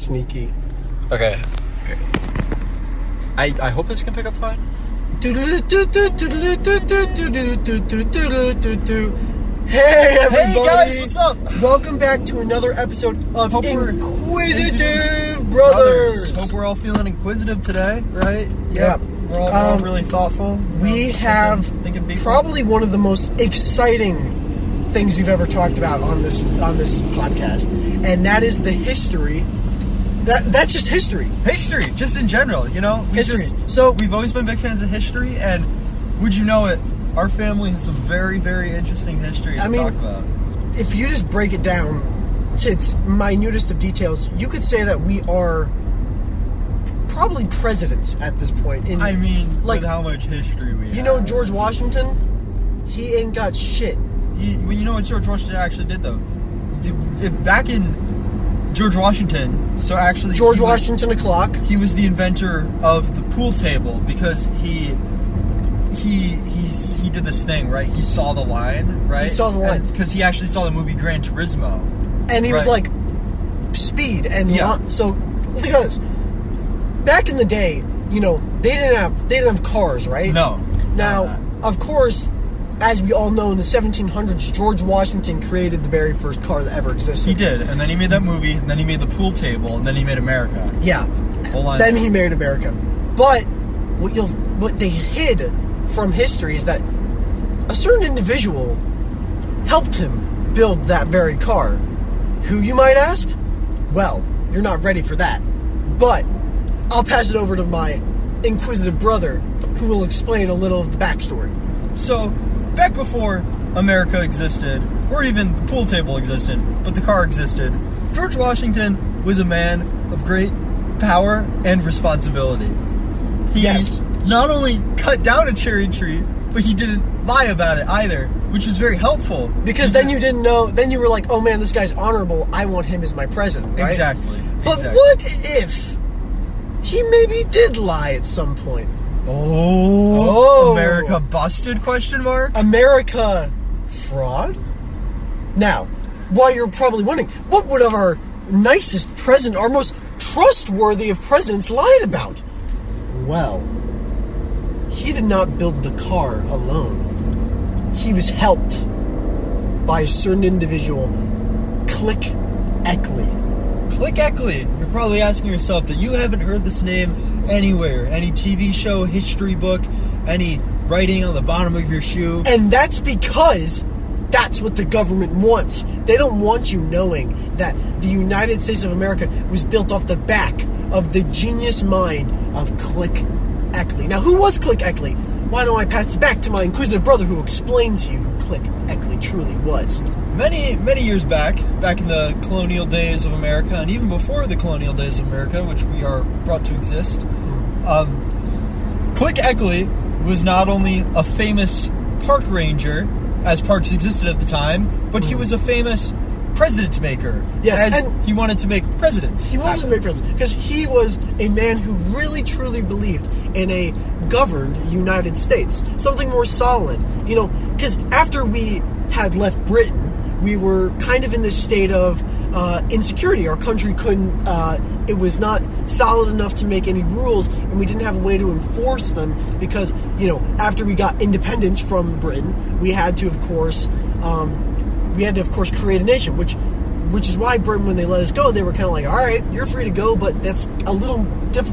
sneaky. Okay. I hope this can pick up fine. Hey everybody! Hey guys, what's up? Welcome back to another episode of Hope we're Inquisitive Brothers. Hope we're all feeling inquisitive today, right? Yeah. We're all really thoughtful. We have probably one of the most exciting things we've ever talked about on this podcast, and that is the history. That's just history. History, just in general, you know? We've always been big fans of history, and would you know it, our family has some very, very interesting history to talk about. If you just break it down to its minutest of details, you could say that we are probably presidents at this point. With how much history we have. You know George Washington? He ain't got shit. You know what George Washington actually did, though? Back in George Washington, George Washington o'clock. He was the inventor of the pool table because he did this thing, right? He saw the line, right? He saw the line. Because he actually saw the movie Gran Turismo. And he was like, speed and so think about this. Back in the day, you know, they didn't have cars, right? No. Now, of course, as we all know, in the 1700s, George Washington created the very first car that ever existed. He did, and then he made that movie, and then he made the pool table, and then he made America. Yeah. Then he made America. But what they hid from history is that a certain individual helped him build that very car. Who, you might ask? Well, you're not ready for that. But I'll pass it over to my inquisitive brother, who will explain a little of the backstory. So, back before America existed, or even the pool table existed, but the car existed, George Washington was a man of great power and responsibility. He not only cut down a cherry tree, but he didn't lie about it either, which was very helpful. Because then you didn't know, then you were like, oh man, this guy's honorable, I want him as my president, right? Exactly. But what if he maybe did lie at some point? Oh. America busted, ? America fraud? Now, while you're probably wondering, what would our nicest president, our most trustworthy of presidents, lied about? Well, he did not build the car alone. He was helped by a certain individual, Click Eckley. Click Eckley. You're probably asking yourself that you haven't heard this name anywhere. Any TV show, history book, any writing on the bottom of your shoe. And that's because that's what the government wants. They don't want you knowing that the United States of America was built off the back of the genius mind of Click Eckley. Now, who was Click Eckley? Why don't I pass it back to my inquisitive brother who will explain to you who Click Eckley truly was. Many, many years back in the colonial days of America, and even before the colonial days of America, which we are brought to exist, Click Eckley was not only a famous park ranger, as parks existed at the time, but he was a famous president maker. Yes, and he wanted to make presidents. He wanted to make presidents because he was a man who really, truly believed in a governed United States, something more solid. You know, because after we had left Britain, we were kind of in this state of insecurity. Our country couldn't, it was not solid enough to make any rules, and we didn't have a way to enforce them because, you know, after we got independence from Britain, we had to, of course, create a nation, which is why Britain, when they let us go, they were kind of like, all right, you're free to go, but that's a little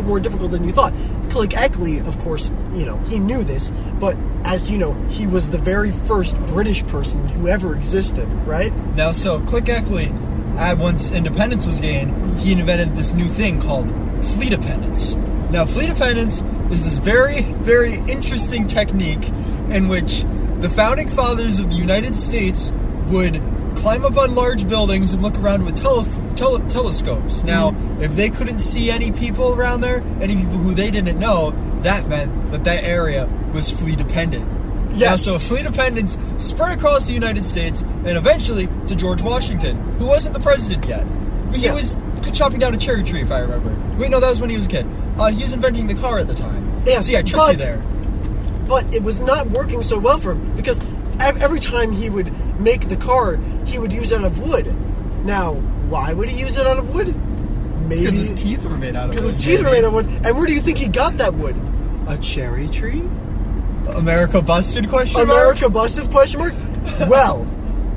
more difficult than you thought. Click Eckley, of course, you know, he knew this, but as you know, he was the very first British person who ever existed, right? Now, so Click Eckley, once independence was gained, he invented this new thing called fleet dependence. Now, fleet dependence is this very, very interesting technique in which the founding fathers of the United States would climb up on large buildings and look around with telescopes. Now, if they couldn't see any people around there, any people who they didn't know, that meant that area was fleet dependent. Yes. Now, so fleet dependence spread across the United States and eventually to George Washington, who wasn't the president yet. He was chopping down a cherry tree, if I remember. Wait, no, that was when he was a kid. He was inventing the car at the time. Yes, see, I tricked you there. But it was not working so well for him because every time he would make the car, he would use it out of wood. Now, why would he use it out of wood? maybe because his teeth were made out of wood. Because his teeth were made out of wood. And where do you think he got that wood? A cherry tree? America busted? America busted? Well,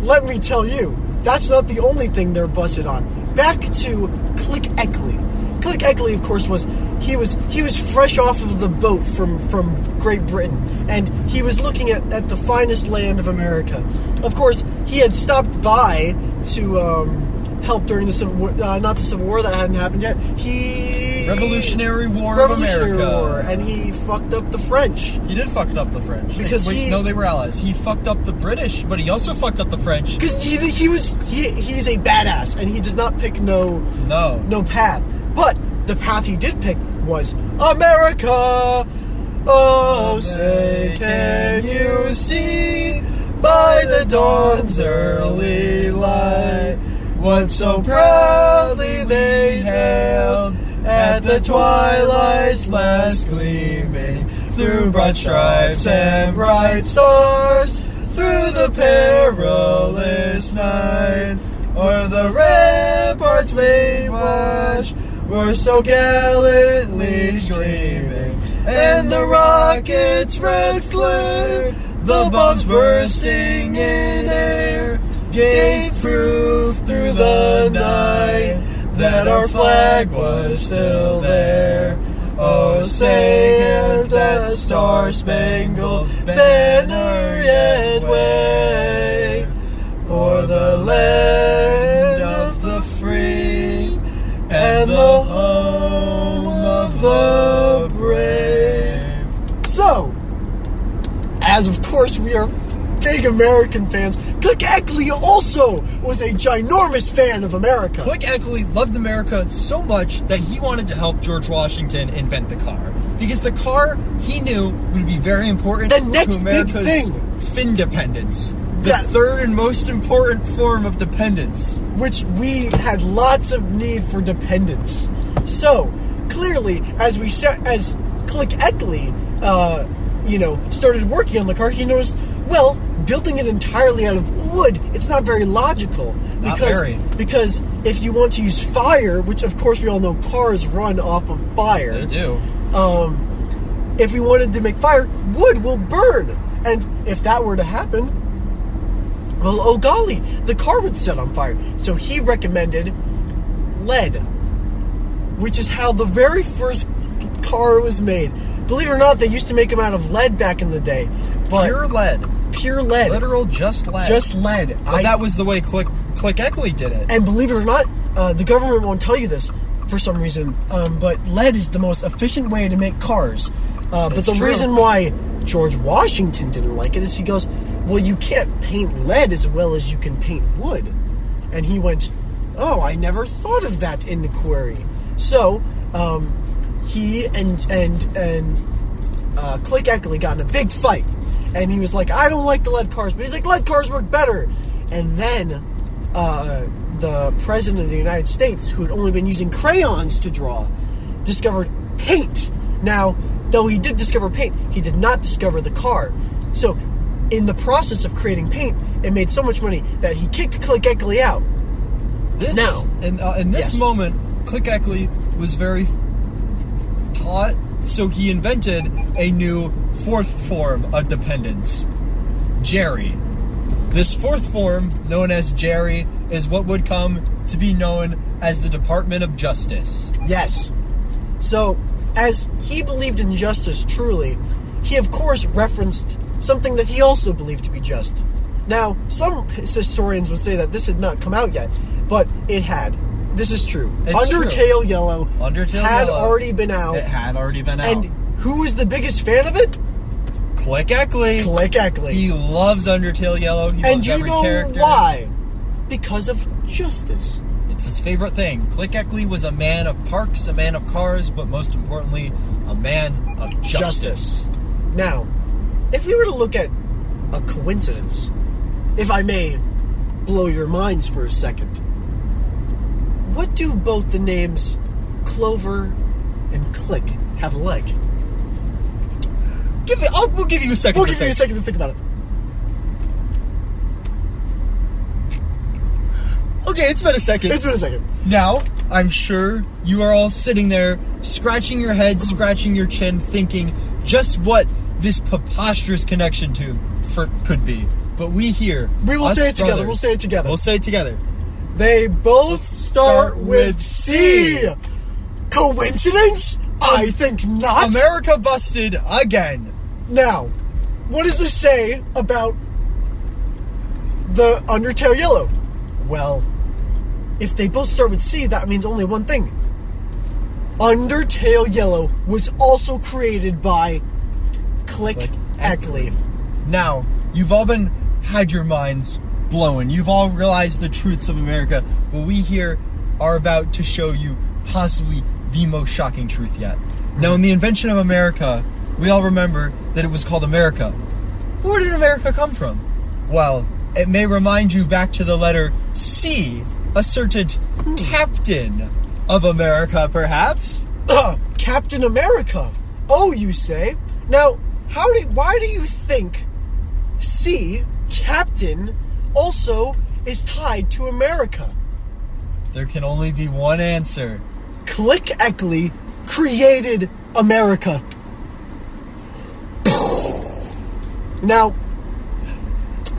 let me tell you, that's not the only thing they're busted on. Back to Click Eckley. Click Eckley, of course, was fresh off of the boat from Great Britain, and he was looking at the finest land of America. Of course, he had stopped by to help during the Civil War, not the Civil War, that hadn't happened yet. Revolutionary War of America. And he fucked up the French. He did fuck up the French. Because no, they were allies. He fucked up the British, but he also fucked up the French. Because he's a badass, and he does not pick no path. But the path he did pick was America. Oh, say, can you see by the dawn's early light what so proudly they hailed at the twilight's last gleaming through broad stripes and bright stars, through the perilous night, o'er the ramparts they watched were so gallantly gleaming, and the rockets' red flare, the bombs bursting in air, gave proof through the night that our flag was still there. Oh, say has that star-spangled banner yet wave for the land of the free and the home of the brave. So, as of course we are big American fans, Click Eckley also was a ginormous fan of America. Click Eckley loved America so much that he wanted to help George Washington invent the car. Because the car, he knew, would be very important to America's big thing. Findependence. The third and most important form of dependence. Which we had lots of need for dependence. So, clearly, as Click Eckley, started working on the car, he noticed, well, building it entirely out of wood, it's not very logical. Because if you want to use fire, which of course we all know cars run off of fire. They do. If we wanted to make fire, wood will burn. And if that were to happen, well, oh golly, the car would set on fire. So he recommended lead, which is how the very first car was made. Believe it or not, they used to make them out of lead back in the day. But pure lead. Literal just lead. Just lead. But that was the way Click Eckley did it. And believe it or not, the government won't tell you this for some reason, but lead is the most efficient way to make cars. But the reason why George Washington didn't like it is he goes, well, you can't paint lead as well as you can paint wood. And he went, oh, I never thought of that inquiry. So, he and Click Eckley got in a big fight. And he was like, I don't like the lead cars. But he's like, lead cars work better. And then the president of the United States, who had only been using crayons to draw, discovered paint. Now, though he did discover paint, he did not discover the car. So, in the process of creating paint, it made so much money that he kicked Click Eckley out. In this moment, Click Eckley was very taught, so he invented a new fourth form of dependence, Jerry. This fourth form, known as Jerry, is what would come to be known as the Department of Justice. Yes. So, as he believed in justice truly, he of course referenced something that he also believed to be just. Now, some historians would say that this had not come out yet, but it had. This is true. Undertale Yellow had already been out. It had already been out. And who was the biggest fan of it? Click Eckley. Click Eckley. He loves Undertale Yellow. He loves every character. And you know why? Because of justice. It's his favorite thing. Click Eckley was a man of parks, a man of cars, but most importantly, a man of justice. Now, if we were to look at a coincidence, if I may blow your minds for a second, what do both the names Clover and Click have alike? We'll give you a second. We'll give you a second to think about it. Okay, it's been a second. It's been a second. Now, I'm sure you are all sitting there, scratching your head, scratching your chin, thinking just what this preposterous connection could be. But we here, We will us say it together. brothers, We'll say it together. We'll say it together. They both start with C. Coincidence? I think not. America busted again. Now, what does this say about the Undertale Yellow? Well, if they both start with C, that means only one thing. Undertale Yellow was also created by Click Eckley. Now, you've all had your minds blown. You've all realized the truths of America. Well, we here are about to show you possibly the most shocking truth yet. Now, in the invention of America, we all remember that it was called America. Where did America come from? Well, it may remind you back to the letter C, a certain Captain of America, perhaps? Captain America. Oh, you say? Now, why do you think C, Captain, also is tied to America? There can only be one answer. Click Eckley created America. Now,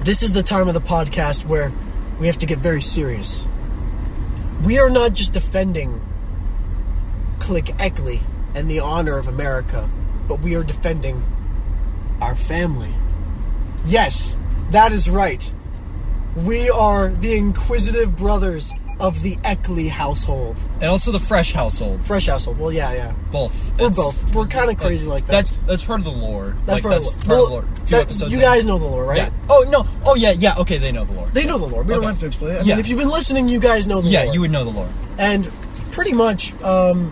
this is the time of the podcast where we have to get very serious. We are not just defending Click Eckley and the honor of America, but we are defending our family. Yes, that is right. We are the Inquisitive brothers of the Eckley household. And also the Fresh household. Fresh household. Well, yeah. Both. We're both. We're kind of crazy like that. That's part of the lore. That's part of the lore. A few episodes you in. guys know the lore, right? Yeah. Oh, no. Oh, yeah. Okay, they know the lore. They know the lore. We don't have to explain it. I Yeah. mean, if you've been listening, you guys know the lore. Yeah, you would know the lore. And pretty much, we're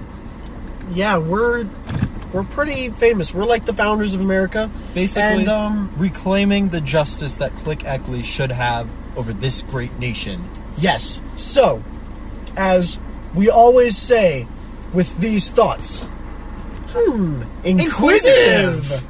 pretty famous. We're like the founders of America. Basically, and, reclaiming the justice that Click Eckley should have over this great nation. Yes. So, as we always say with these thoughts, Inquisitive!